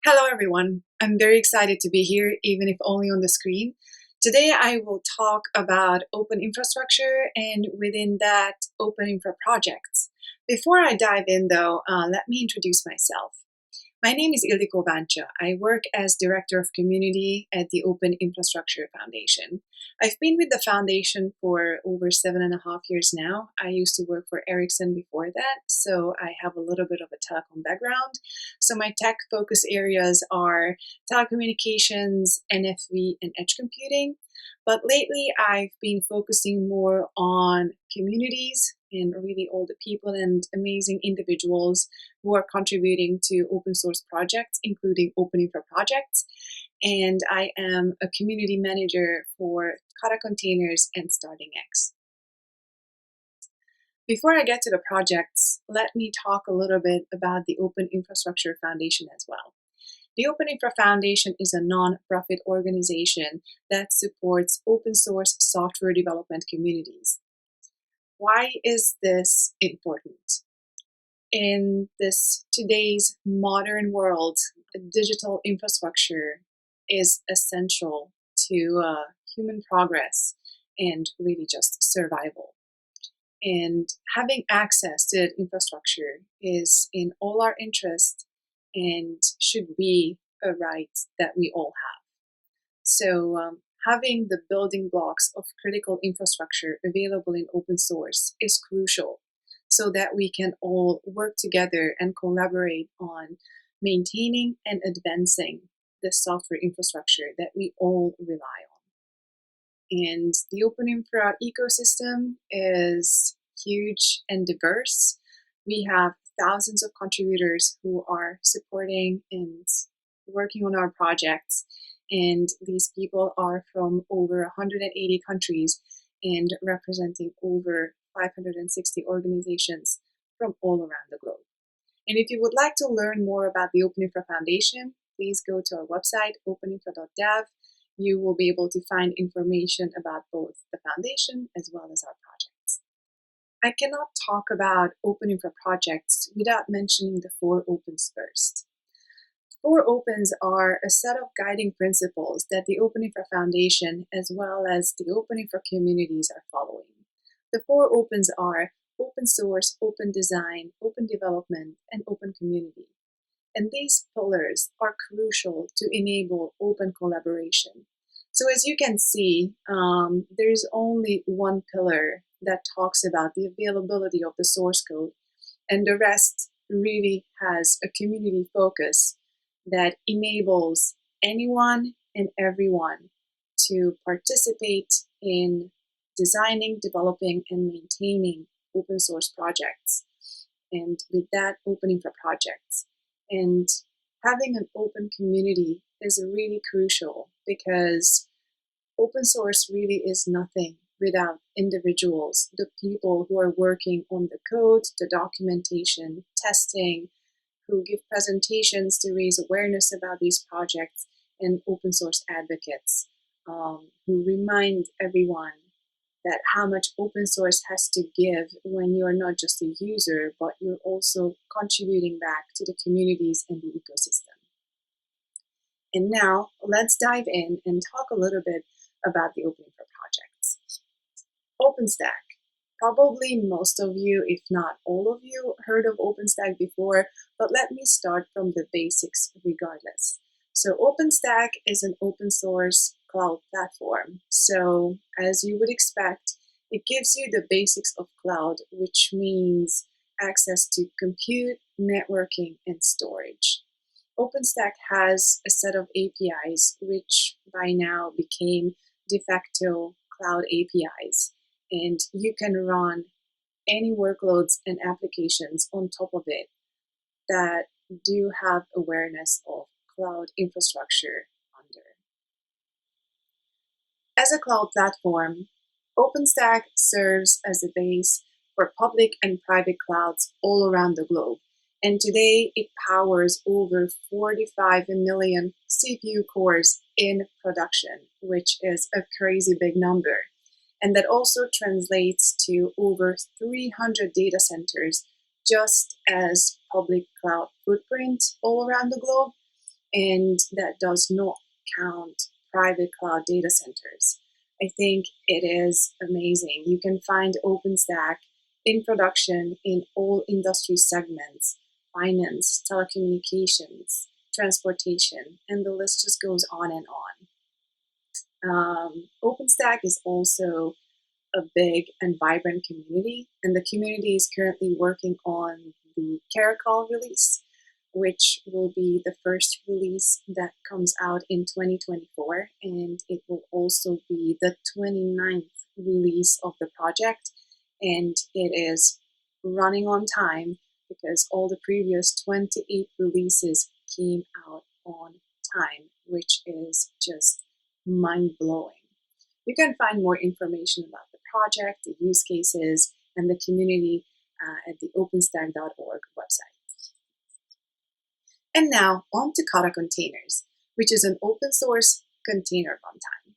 Hello everyone, I'm very excited to be here, even if only on the screen. Today I will talk about open infrastructure and within that, open infra projects. Before I dive in though, let me introduce myself. My name is Ildiko. I work as Director of Community at the Open Infrastructure Foundation. I've been with the foundation for over 7.5 years now. I used to work for Ericsson before that, so I have a little bit of a telecom background. So my tech focus areas are telecommunications, NFV, and edge computing. But lately, I've been focusing more on communities and really all the people and amazing individuals who are contributing to open source projects, including OpenInfra projects. And I am a community manager for Kata Containers and StarlingX. Before I get to the projects, let me talk a little bit about the Open Infrastructure Foundation as well. The OpenInfra Foundation is a non-profit organization that supports open source software development communities. Why is this important? In this today's modern world, digital infrastructure is essential to human progress and really just survival. And having access to that infrastructure is in all our interest and should be a right that we all have. So having the building blocks of critical infrastructure available in open source is crucial so that we can all work together and collaborate on maintaining and advancing the software infrastructure that we all rely on. And the OpenInfra ecosystem is huge and diverse. We have thousands of contributors who are supporting and working on our projects. And these people are from over 180 countries and representing over 560 organizations from all around the globe. And if you would like to learn more about the OpenInfra Foundation, please go to our website, openinfra.dev. You will be able to find information about both the foundation as well as our projects. I cannot talk about OpenInfra projects without mentioning the 4 opens first. 4 opens are a set of guiding principles that the OpenInfra Foundation as well as the OpenInfra communities are following. The 4 opens are open source, open design, open development, and open community. And these pillars are crucial to enable open collaboration. So as you can see, there's only one pillar that talks about the availability of the source code, and the rest really has a community focus that enables anyone and everyone to participate in designing, developing, and maintaining open source projects. And with that, OpenInfra projects. And having an open community is really crucial because open source really is nothing without individuals, the people who are working on the code, the documentation, testing, who give presentations to raise awareness about these projects, and open source advocates who remind everyone that how much open source has to give when you're not just a user, but you're also contributing back to the communities and the ecosystem. And now let's dive in and talk a little bit about the OpenInfra projects. OpenStack. Probably most of you, if not all of you, heard of OpenStack before, but let me start from the basics regardless. So OpenStack is an open source cloud platform. So as you would expect, it gives you the basics of cloud, which means access to compute, networking, and storage. OpenStack has a set of APIs, which by now became de facto cloud APIs. And you can run any workloads and applications on top of it that do have awareness of cloud infrastructure under. As a cloud platform, OpenStack serves as a base for public and private clouds all around the globe. And today it powers over 45 million CPU cores in production, which is a crazy big number. And that also translates to over 300 data centers just as public cloud footprint all around the globe. and that does not count private cloud data centers. I think it is amazing. You can find OpenStack in production in all industry segments: finance, telecommunications, transportation, and the list just goes on and on. OpenStack is also a big and vibrant community, and the community is currently working on the Caracal release, which will be the first release that comes out in 2024, and it will also be the 29th release of the project, and it is running on time because all the previous 28 releases came out on time, which is just mind-blowing. You can find more information about the project, the use cases, and the community at the openstack.org website. And now on to Kata Containers, which is an open source container runtime.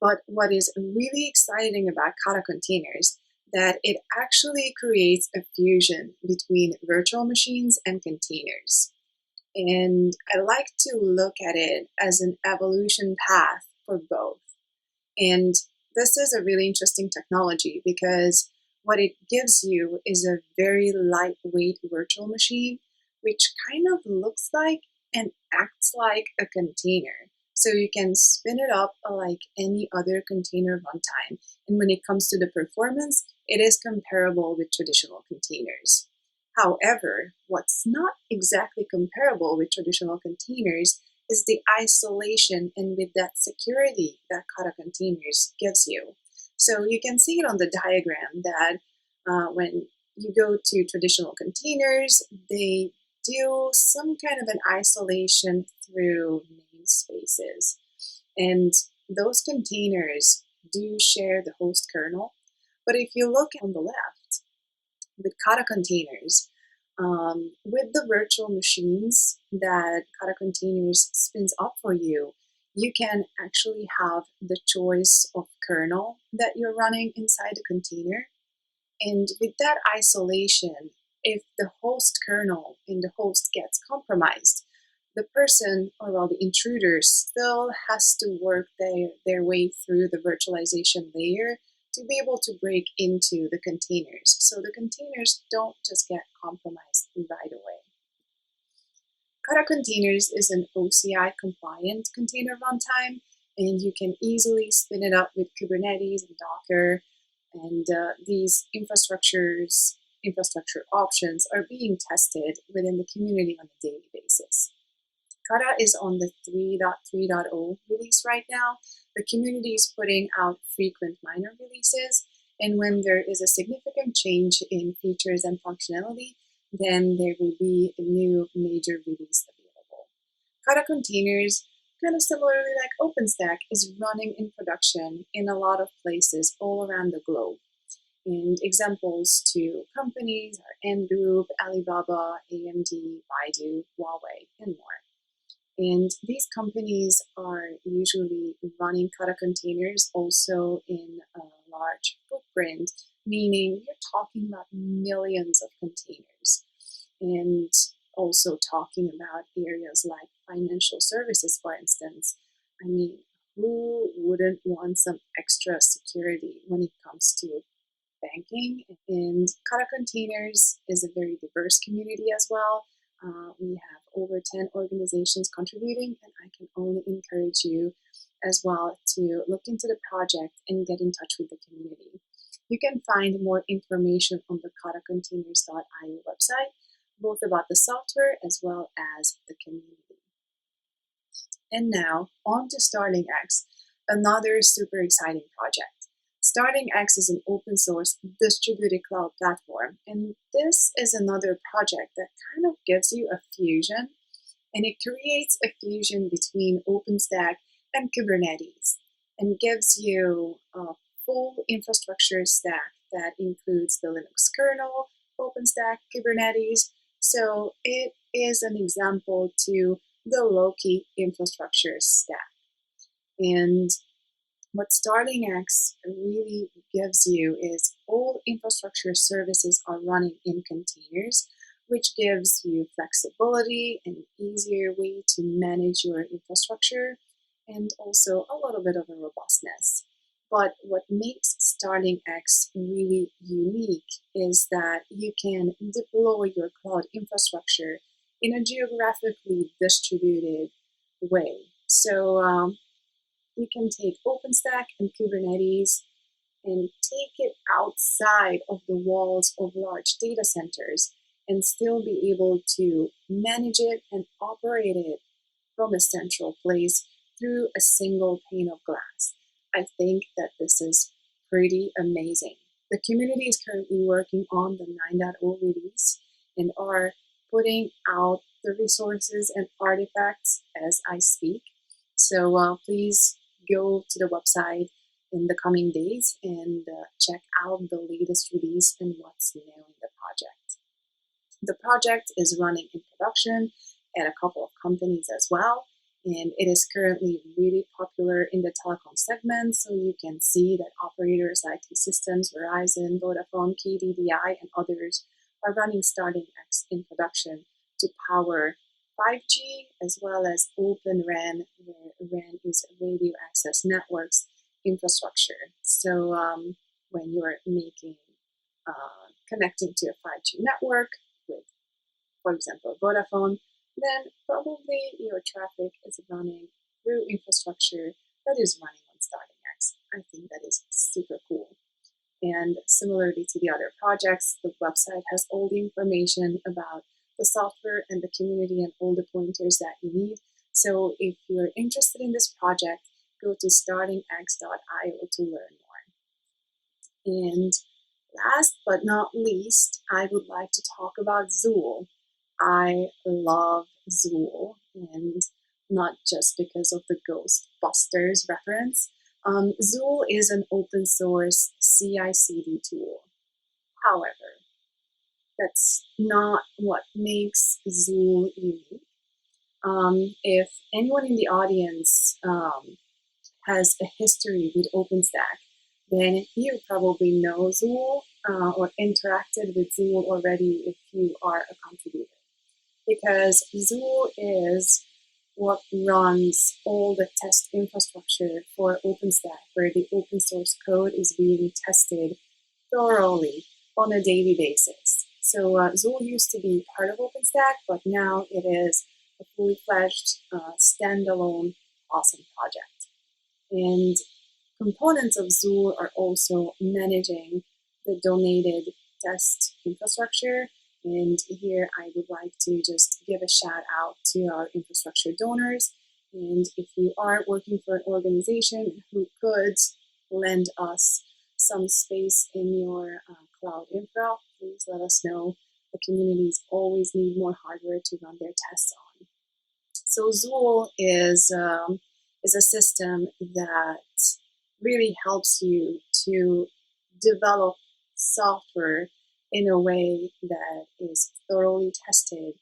But what is really exciting about Kata Containers that it actually creates a fusion between virtual machines and containers. And I like to look at it as an evolution path for both. And this is a really interesting technology because what it gives you is a very lightweight virtual machine, which kind of looks like and acts like a container. So you can spin it up like any other container runtime. And when it comes to the performance, it is comparable with traditional containers. However, what's not exactly comparable with traditional containers is the isolation and with that security that Kata Containers gives you. So you can see it on the diagram that when you go to traditional containers, they do some kind of an isolation through namespaces. And those containers do share the host kernel. But if you look on the left, with Kata Containers, with the virtual machines that Kata Containers spins up for you, you can actually have the choice of kernel that you're running inside the container. And with that isolation, if the host kernel in the host gets compromised, the person, or well, the intruder still has to work their way through the virtualization layer to be able to break into the containers. So the containers don't just get compromised right away. Kata Containers is an OCI compliant container runtime, and you can easily spin it up with Kubernetes and Docker, and these infrastructure options are being tested within the community on a daily basis. Kata is on the 3.3.0 release right now. The community is putting out frequent minor releases, and when there is a significant change in features and functionality, then there will be a new major release available. Kata Containers, kind of similarly like OpenStack, is running in production in a lot of places all around the globe. And examples to companies are Ant Group, Alibaba, AMD, Baidu, Huawei, and more. And these companies are usually running Kata Containers also in a large footprint, meaning you're talking about millions of containers. And also talking about areas like financial services, for instance. I mean, who wouldn't want some extra security when it comes to banking? And Kata Containers is a very diverse community as well. We have over 10 organizations contributing, and I can only encourage you as well to look into the project and get in touch with the community. You can find more information on the katacontainers.io website, both about the software as well as the community. And now, on to StarlingX, another super exciting project. StarlingX is an open source distributed cloud platform, and this is another project that kind of gives you a fusion, and it creates a fusion between OpenStack and Kubernetes, and gives you a full infrastructure stack that includes the Linux kernel, OpenStack, Kubernetes. So it is an example to the Loki infrastructure stack. And what StarlingX really gives you is all infrastructure services are running in containers, which gives you flexibility and easier way to manage your infrastructure and also a little bit of a robustness. But what makes StarlingX really unique is that you can deploy your cloud infrastructure in a geographically distributed way. So you can take OpenStack and Kubernetes and take it outside of the walls of large data centers and still be able to manage it and operate it from a central place through a single pane of glass. I think that this is pretty amazing. The community is currently working on the 9.0 release and are putting out the resources and artifacts as I speak. So please go to the website in the coming days and check out the latest release and what's new in the project. The project is running in production at a couple of companies as well, and it is currently really popular in the telecom segment, so you can see that operators like T-Systems, Verizon, Vodafone, KDDI, and others are running StarlingX in production to power 5G as well as Open RAN, where RAN is radio access networks infrastructure. So when you're making connecting to a 5G network with, for example, Vodafone, then probably your traffic is running through infrastructure that is running on StarlingX. I think that is super cool. And similarly to the other projects, the website has all the information about the software and the community and all the pointers that you need. So if you're interested in this project, go to starlingx.io to learn more. And last but not least, I would like to talk about Zool. I love Zool, and not just because of the Ghostbusters reference. Zool is an open source CI/CD tool. However, that's not what makes Zool unique. If anyone in the audience has a history with OpenStack, then you probably know Zool or interacted with Zool already if you are a contributor. Because Zool is what runs all the test infrastructure for OpenStack, where the open source code is being tested thoroughly on a daily basis. So Zool used to be part of OpenStack, but now it is a fully fledged, standalone, awesome project. And components of Zool are also managing the donated test infrastructure. And here I would like to just give a shout out to our infrastructure donors. And if you are working for an organization who could lend us some space in your cloud infra, please let us know. The communities always need more hardware to run their tests on. So Zool is a system that really helps you to develop software in a way that is thoroughly tested.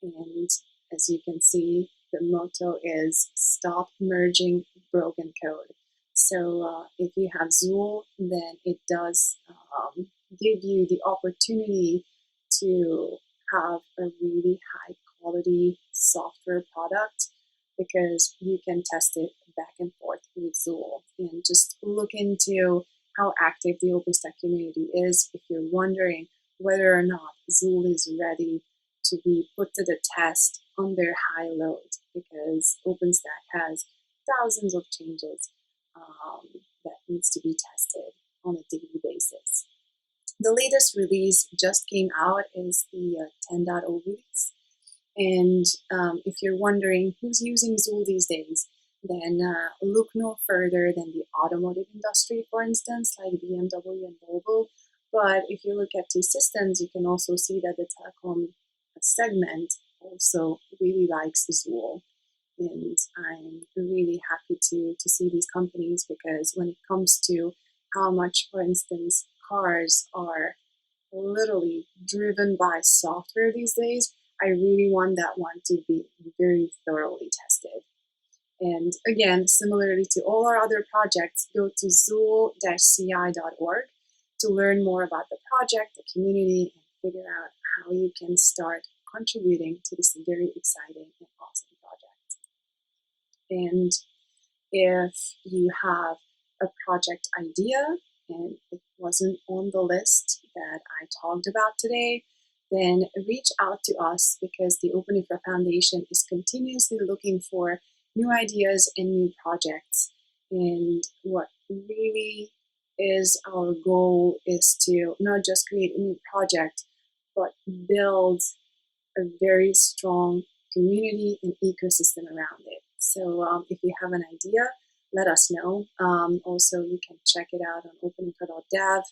And as you can see, the motto is stop merging broken code. So if you have Zool, then it does give you the opportunity to have a really high quality software product because you can test it back and forth with Zool. And just look into how active the OpenStack community is if you're wondering whether or not Zool is ready to be put to the test under high load, because OpenStack has thousands of changes that needs to be tested on a daily basis. The latest release just came out is the 10.0 release. And if you're wondering who's using Zool these days, then look no further than the automotive industry, for instance, like BMW and Volvo. But if you look at T-Systems, you can also see that the telecom segment also really likes Zool. And I'm really happy to see these companies, because when it comes to how much, for instance, cars are literally driven by software these days, I really want that one to be very thoroughly tested. And again, similarly to all our other projects, go to zool-ci.org to learn more about the project, the community, and figure out how you can start contributing to this very exciting and awesome project. And if you have a project idea and it wasn't on the list that I talked about today, then reach out to us, because the OpenInfra Foundation is continuously looking for new ideas and new projects. And what really is our goal is to not just create a new project, but build a very strong community and ecosystem around it. So if you have an idea, let us know. Also, you can check it out on openinfra.dev,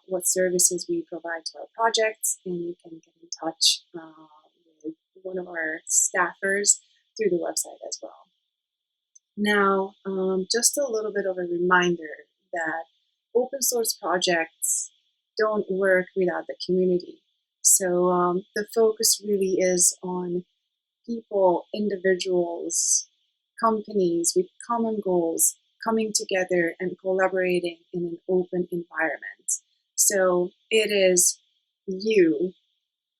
what services we provide to our projects, and you can get in touch with one of our staffers through the website as well. Now, just a little bit of a reminder that open source projects don't work without the community. So the focus really is on people, individuals, companies with common goals coming together and collaborating in an open environment. So it is you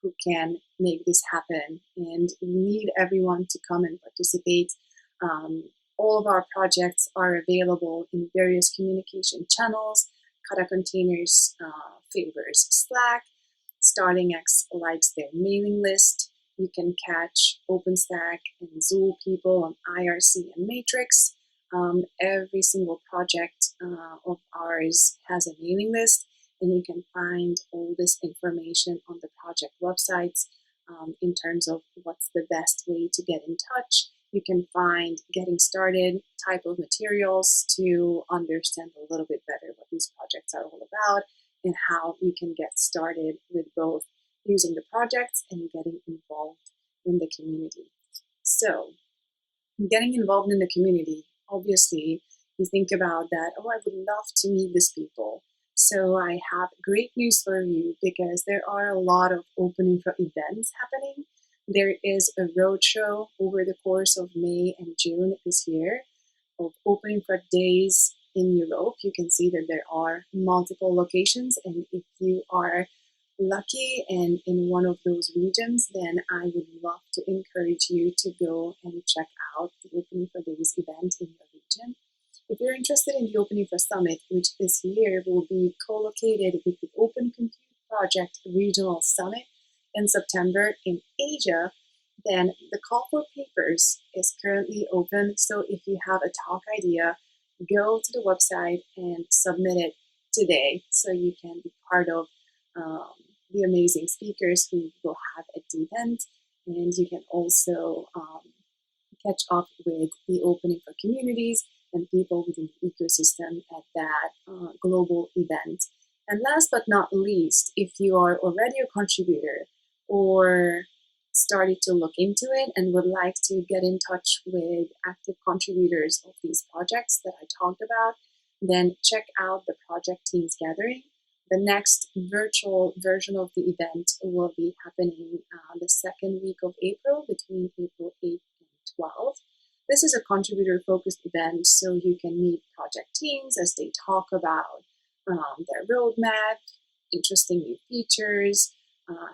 who can make this happen, and we need everyone to come and participate. All of our projects are available in various communication channels. Kata Containers favors Slack. StarlingX likes their mailing list. You can catch OpenStack and Zool people on IRC and Matrix. Every single project of ours has a mailing list, and you can find all this information on the project websites in terms of what's the best way to get in touch. You can find getting started type of materials to understand a little bit better what these projects are all about and how you can get started with both using the projects and getting involved in the community. So getting involved in the community, obviously you think about that, oh, I would love to meet these people. So I have great news for you, because there are a lot of OpenInfra events happening. There is a roadshow over the course of May and June this year of OpenInfra Days in Europe. You can see that there are multiple locations, and if you are lucky and in one of those regions, then I would love to encourage you to go and check out the OpenInfra Days event in your region. If you're interested in the OpenInfra Summit, which this year will be co-located with the Open Compute Project Regional Summit in September in Asia, then the call for papers is currently open. So if you have a talk idea, go to the website and submit it today, so you can be part of the amazing speakers who will have at the event. And you can also catch up with the OpenInfra communities and people within the ecosystem at that global event. And last but not least, if you are already a contributor or started to look into it and would like to get in touch with active contributors of these projects that I talked about, then check out the project teams gathering. The next virtual version of the event will be happening the second week of April, between April 8th and 12th. This is a contributor-focused event, so you can meet project teams as they talk about their roadmap, interesting new features,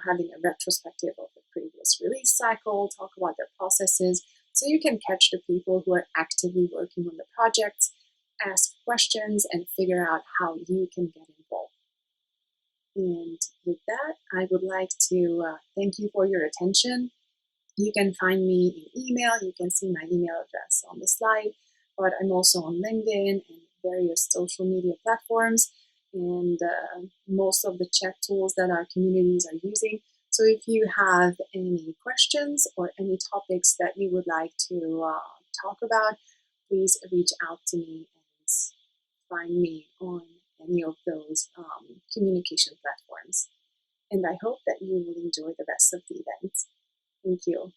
having a retrospective of the previous release cycle, talk about their processes, so you can catch the people who are actively working on the projects, ask questions, and figure out how you can get involved. And with that, I would like to thank you for your attention. You can find me in email. You can see my email address on the slide, but I'm also on LinkedIn and various social media platforms, and most of the chat tools that our communities are using. So if you have any questions or any topics that you would like to talk about, please reach out to me and find me on any of those communication platforms. And I hope that you will enjoy the rest of the event. Thank you.